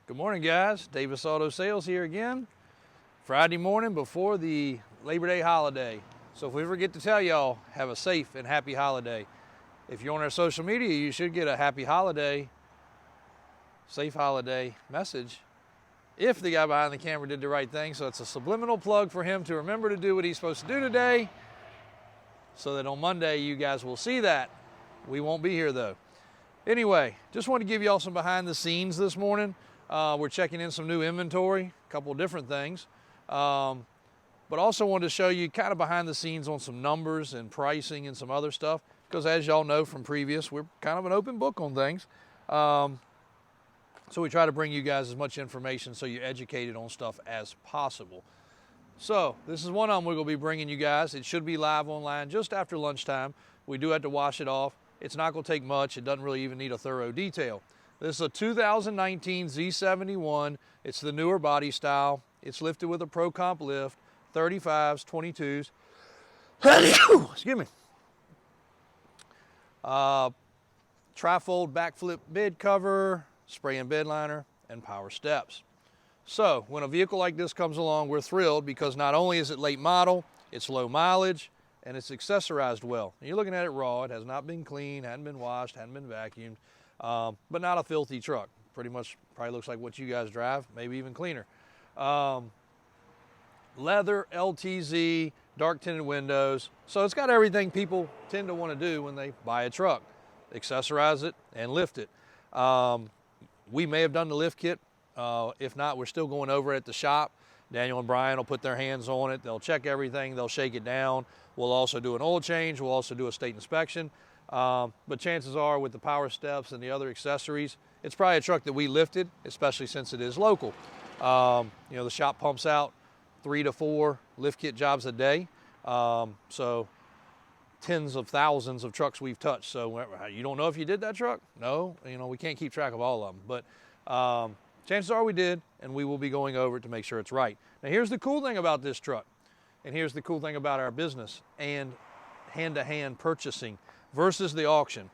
Good morning, guys. Davis Auto Sales here again. Friday morning before the Labor Day holiday. So if we forget to tell y'all, have a safe and happy holiday. If you're on our social media, you should get a happy holiday, safe holiday message if the guy behind the camera did the right thing. So it's a subliminal plug for him to remember to do what he's supposed to do today so that on Monday you guys will see that. We won't be here though. Anyway, just want to give y'all some behind the scenes this morning. We're checking in some new inventory, a couple of different things, but also wanted to show you kind of behind the scenes on some numbers and pricing and some other stuff, because as y'all know from previous, we're kind of an open book on things. So we try to bring you guys as much information so you're educated on stuff as possible. So this is one of them we're going to be bringing you guys. It should be live online just after lunchtime. We do have to wash it off. It's not going to take much. It doesn't really even need a thorough detail. This is a 2019 Z71. It's the newer body style. It's lifted with a Pro Comp lift, 35s, 22s. Excuse me. Trifold backflip bed cover, spray and bed liner, and power steps. So when a vehicle like this comes along, we're thrilled because not only is it late model, it's low mileage, and it's accessorized well. And you're looking at it raw. It has not been cleaned, hadn't been washed, hadn't been vacuumed. But not a filthy truck. Pretty much probably looks like what you guys drive, maybe even cleaner. Leather, LTZ, dark tinted windows. So it's got everything people tend to want to do when they buy a truck. Accessorize it and lift it. We may have done the lift kit. If not, we're still going over it at the shop. Daniel and Brian will put their hands on it. They'll check everything. They'll shake it down. We'll also do an oil change. We'll also do a state inspection. But chances are with the power steps and the other accessories, it's probably a truck that we lifted, especially since it is local. You know, the shop pumps out 3 to 4 lift kit jobs a day. So tens of thousands of trucks we've touched. So you don't know if you did that truck? No, you know, we can't keep track of all of them, but chances are we did, and we will be going over it to make sure it's right. Now here's the cool thing about this truck, and here's the cool thing about our business and hand-to-hand purchasing versus the auction.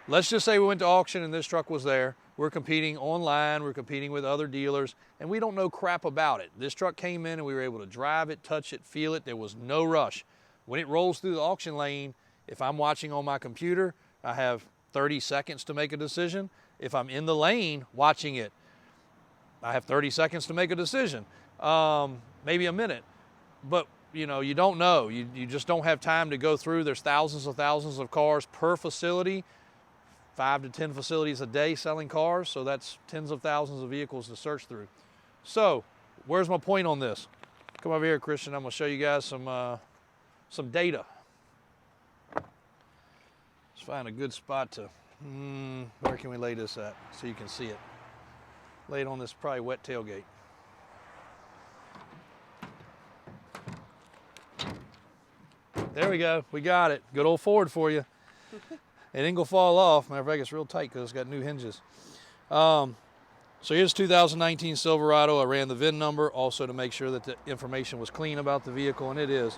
Let's just say we went to auction and this truck was there. We're competing online, we're competing with other dealers, and we don't know crap about it. This truck came in and we were able to drive it, touch it, feel it. There was no rush. When it rolls through the auction lane, if I'm watching on my computer, I have 30 seconds to make a decision. If I'm in the lane watching it, I have 30 seconds to make a decision, maybe a minute. But you know, you don't know. You just don't have time to go through. There's thousands of cars per facility, 5 to 10 facilities a day selling cars. So that's tens of thousands of vehicles to search through. So where's my point on this? Come over here, Christian. I'm going to show you guys some data. Let's find a good spot to, where can we lay this at so you can see it? Lay it on this probably wet tailgate. There we go, we got it. Good old Ford for you. It ain't gonna fall off. Matter of fact, it's real tight because it's got new hinges. So here's 2019 Silverado. I ran the VIN number also to make sure that the information was clean about the vehicle, and it is.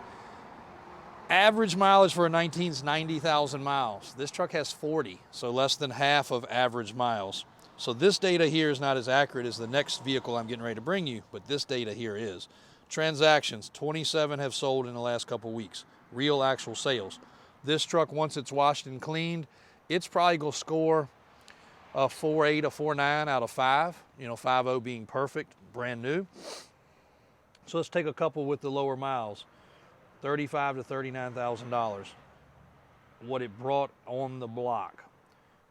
Average mileage for a 19 is 90,000 miles. This truck has 40, so less than half of average miles. So this data here is not as accurate as the next vehicle I'm getting ready to bring you, but this data here is. Transactions, 27 have sold in the last couple weeks. Real actual sales. This truck, once it's washed and cleaned, it's probably going to score a 4.8, a 4.9 out of 5. You know, 5.0 being perfect, brand new. So let's take a couple with the lower miles. $35,000 to $39,000. What it brought on the block.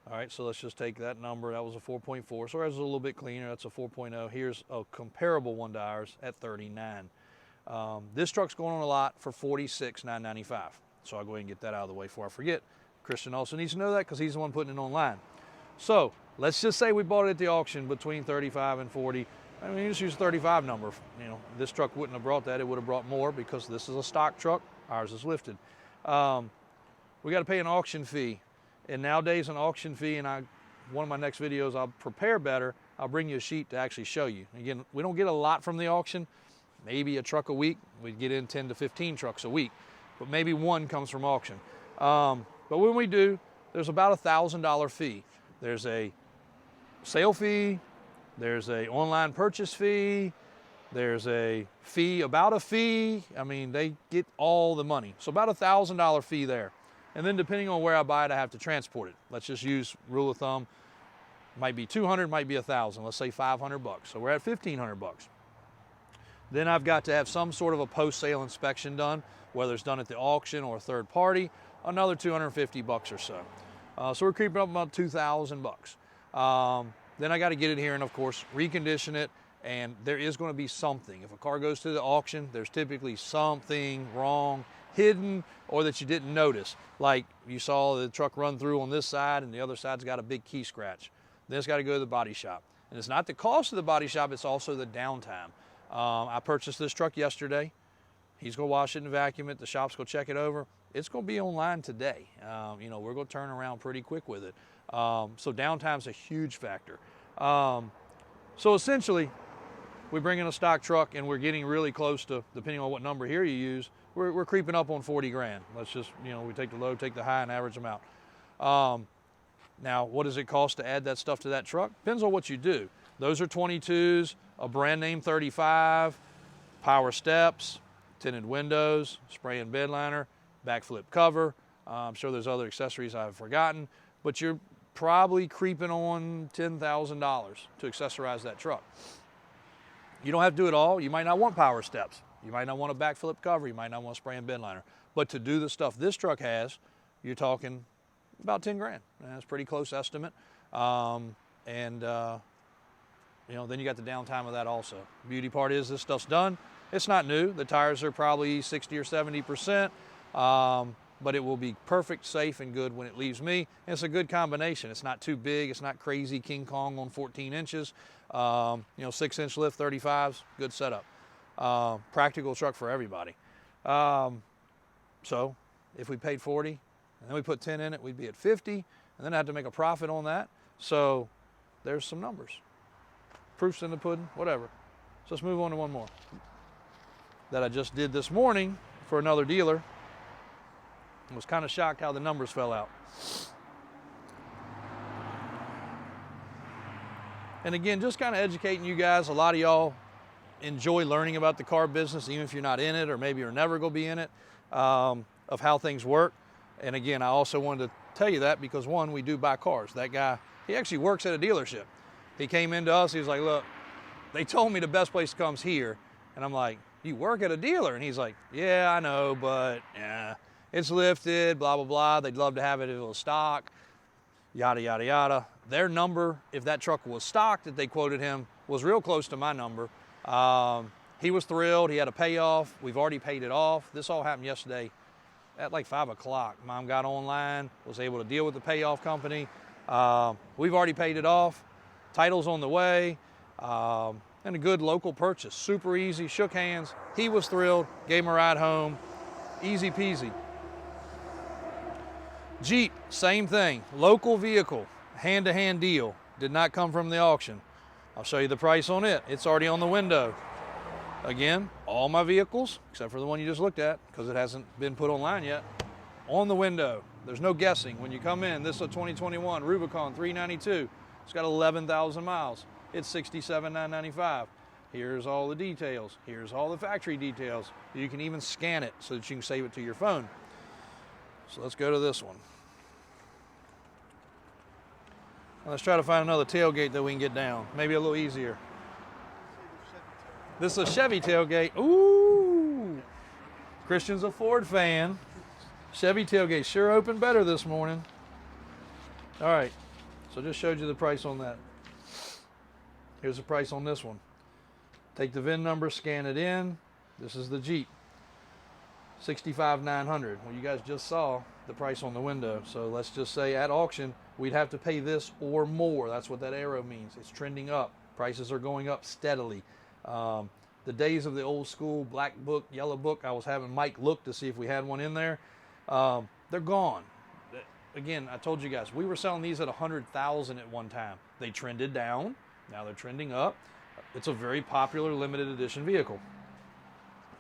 All right, so let's just take that number. That was a 4.4. So that's a little bit cleaner. That's a 4.0. Here's a comparable one to ours at 39. This truck's going on a lot for $46,995. So I'll go ahead and get that out of the way before I forget. Christian also needs to know that because he's the one putting it online. So let's just say we bought it at the auction between 35 and 40. I mean, you just use a 35 number. You know, this truck wouldn't have brought that. It would have brought more because this is a stock truck. Ours is lifted. We got to pay an auction fee. And nowadays an auction fee, and one of my next videos, I'll prepare better. I'll bring you a sheet to actually show you. Again, we don't get a lot from the auction. Maybe a truck a week. We get in 10 to 15 trucks a week, but maybe one comes from auction. But when we do, there's about $1,000 fee. There's a sale fee, There's a online purchase fee. There's a fee about a fee. I mean, they get all the money. So about $1,000 fee there. And then depending on where I buy it, I have to transport it. Let's just use rule of thumb. Might be 200, might be 1,000. Let's say 500 bucks. So we're at 1,500 bucks. Then I've got to have some sort of a post-sale inspection done, whether it's done at the auction or a third party, another 250 bucks or so. So we're creeping up about 2,000 bucks. Then I got to get it here and of course recondition it, and there is going to be something. If a car goes to the auction, there's typically something wrong, hidden, or that you didn't notice. Like you saw the truck run through on this side and the other side's got a big key scratch. Then it's got to go to the body shop. And it's not the cost of the body shop, it's also the downtime. I purchased this truck yesterday. He's going to wash it and vacuum it. The shop's going to check it over. It's going to be online today. You know, we're going to turn around pretty quick with it. So downtime's a huge factor. So essentially, we bring in a stock truck and we're getting really close to, depending on what number here you use, we're creeping up on 40 grand. Let's just, you know, we take the low, take the high and average them out. Now, what does it cost to add that stuff to that truck? Depends on what you do. Those are 22s, a brand name 35, power steps, tinted windows, spray and bed liner, backflip cover. I'm sure there's other accessories I've forgotten, but you're probably creeping on $10,000 to accessorize that truck. You don't have to do it all. You might not want power steps. You might not want a backflip cover. You might not want a spray and bed liner. But to do the stuff this truck has, you're talking about 10 grand. That's a pretty close estimate. You know, then you got the downtime of that also. Beauty part is this stuff's done. It's not new. The tires are probably 60 or 70%, but it will be perfect, safe, and good when it leaves me. And it's a good combination. It's not too big. It's not crazy King Kong on 14 inches. You know, 6-inch lift, 35s, good setup. Practical truck for everybody. So if we paid 40 and then we put 10 in it, we'd be at 50, and then I have to make a profit on that. So there's some numbers. Proof's in the pudding, whatever. So let's move on to one more that I just did this morning for another dealer. I was kind of shocked how the numbers fell out. And again, just kind of educating you guys. A lot of y'all enjoy learning about the car business, even if you're not in it, or maybe you're never going to be in it, of how things work. And again, I also wanted to tell you that because one, we do buy cars. That guy, he actually works at a dealership. He came into us, he was like, look, they told me the best place to come is here. And I'm like, you work at a dealer? And he's like, yeah, I know, but yeah, it's lifted, blah, blah, blah. They'd love to have it if it was stock, yada, yada, yada. Their number, if that truck was stock that they quoted him, was real close to my number. He was thrilled, he had a payoff. We've already paid it off. This all happened yesterday at like 5 o'clock. Mom got online, was able to deal with the payoff company. We've already paid it off. Title's on the way, and a good local purchase. Super easy, shook hands. He was thrilled, gave him a ride home. Easy peasy. Jeep, same thing. Local vehicle, hand-to-hand deal. Did not come from the auction. I'll show you the price on it. It's already on the window. Again, all my vehicles, except for the one you just looked at, because it hasn't been put online yet, on the window. There's no guessing. When you come in, this is a 2021 Rubicon 392. It's got 11,000 miles. It's $67,995. Here's all the details. Here's all the factory details. You can even scan it so that you can save it to your phone. So let's go to this one. Now let's try to find another tailgate that we can get down. Maybe a little easier. This is a Chevy tailgate. Ooh! Christian's a Ford fan. Chevy tailgate sure opened better this morning. All right. So just showed you the price on that. Here's the price on this one. Take the VIN number, scan it in. This is the Jeep. $65,900. Well, you guys just saw the price on the window. So let's just say at auction, we'd have to pay this or more. That's what that arrow means. It's trending up. Prices are going up steadily. The days of the old school black book, yellow book, I was having Mike look to see if we had one in there. They're gone. Again, I told you guys, we were selling these at 100,000 at one time. They trended down. Now they're trending up. It's a very popular limited edition vehicle.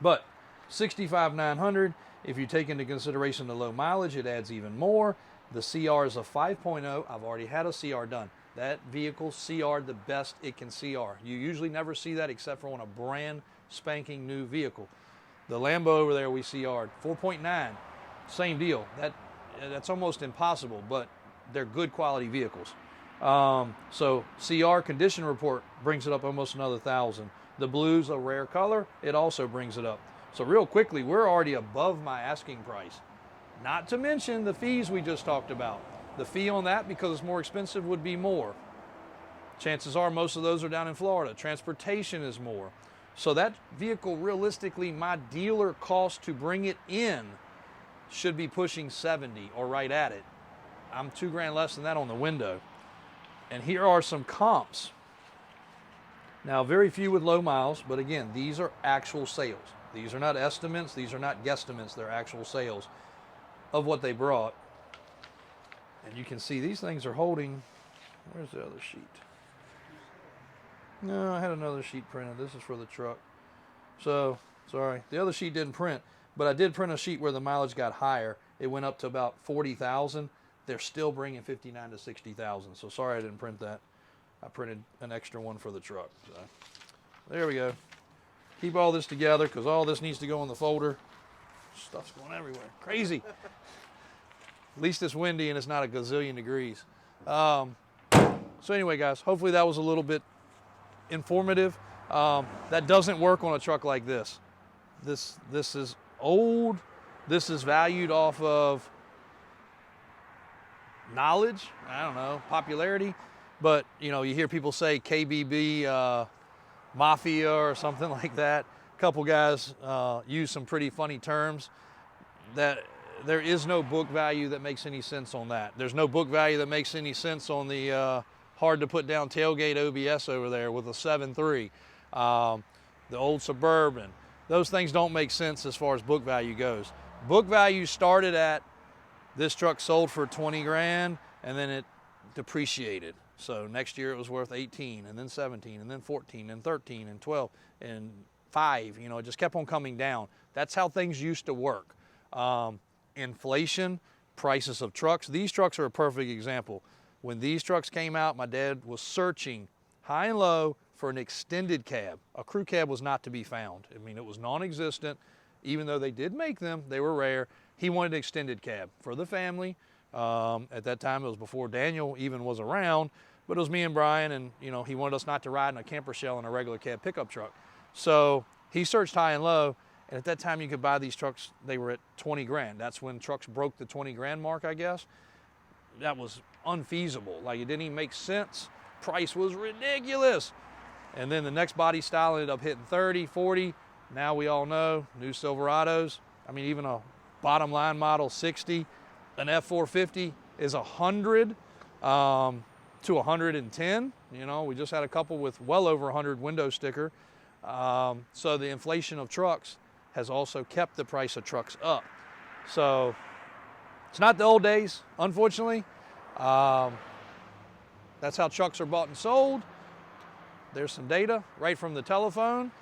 But $65,900, if you take into consideration the low mileage, it adds even more. The CR is a 5.0. I've already had a CR done. That vehicle CR'd the best it can CR. You usually never see that except for on a brand spanking new vehicle. The Lambo over there we CR'd 4.9, same deal. That's almost impossible, but they're good quality vehicles. So CR condition report brings it up almost another 1,000. The blue's a rare color, it also brings it up. So real quickly, we're already above my asking price. Not to mention the fees we just talked about. The fee on that, because it's more expensive, would be more. Chances are most of those are down in Florida. Transportation is more. So that vehicle, realistically, my dealer cost to bring it in should be pushing 70 or right at it. I'm $2,000 less than that on the window. And here are some comps. Now, very few with low miles, but again, these are actual sales. These are not estimates, these are not guesstimates, they're actual sales of what they brought. And you can see these things are holding, where's the other sheet? No, I had another sheet printed. This is for the truck. So, sorry, the other sheet didn't print, but I did print a sheet where the mileage got higher. It went up to about 40,000. They're still bringing 59 to 60,000. So sorry I didn't print that. I printed an extra one for the truck. So there we go. Keep all this together because all this needs to go in the folder. Stuff's going everywhere. Crazy. At least it's windy and it's not a gazillion degrees. So anyway, guys, hopefully that was a little bit informative. That doesn't work on a truck like this. This is old. This is valued off of knowledge. I don't know, popularity. But, you know, you hear people say KBB Mafia or something like that. A couple guys use some pretty funny terms. That there is no book value that makes any sense on that. There's no book value that makes any sense on the hard to put down tailgate OBS over there with a 7.3. The old Suburban. Those things don't make sense as far as book value goes. Book value started at this truck sold for 20 grand and then it depreciated. So next year it was worth 18 and then 17 and then 14 and 13 and 12 and 5. You know, it just kept on coming down. That's how things used to work. Inflation, prices of trucks. These trucks are a perfect example. When these trucks came out, my dad was searching high and low for an extended cab. A crew cab was not to be found. I mean, it was non-existent. Even though they did make them, they were rare. He wanted an extended cab for the family. At that time, it was before Daniel even was around, but it was me and Brian, and you know, he wanted us not to ride in a camper shell in a regular cab pickup truck. So he searched high and low, and at that time you could buy these trucks, they were at 20 grand. That's when trucks broke the 20 grand mark, I guess. That was unfeasible. Like, it didn't even make sense. Price was ridiculous. And then the next body style ended up hitting 30, 40. Now we all know, new Silverados. I mean, even a bottom line model 60, an F450 is 100 to 110. You know, we just had a couple with well over 100 window sticker. So the inflation of trucks has also kept the price of trucks up. So it's not the old days, unfortunately. That's how trucks are bought and sold. There's some data right from the telephone.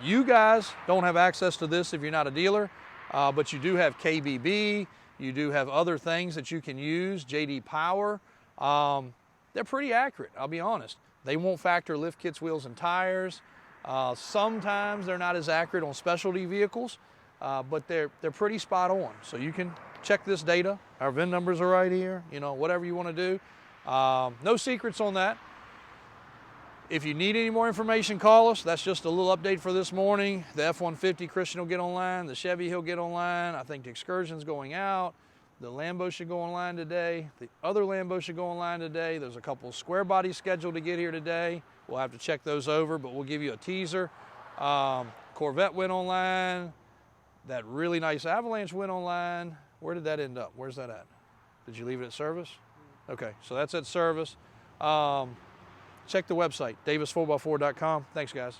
You guys don't have access to this if you're not a dealer, but you do have KBB. You do have other things that you can use, JD Power. They're pretty accurate, I'll be honest. They won't factor lift kits, wheels, and tires. Sometimes they're not as accurate on specialty vehicles, but they're pretty spot on. So you can check this data. Our VIN numbers are right here, you know, whatever you want to do. No secrets on that. If you need any more information, call us. That's just a little update for this morning. The F-150, Christian will get online. The Chevy, he'll get online. I think the Excursion's going out. The Lambo should go online today. The other Lambo should go online today. There's a couple of square bodies scheduled to get here today. We'll have to check those over, but we'll give you a teaser. Corvette went online. That really nice Avalanche went online. Where did that end up? Where's that at? Did you leave it at service? Okay, so that's at service. Check the website, davis4x4.com. Thanks, guys.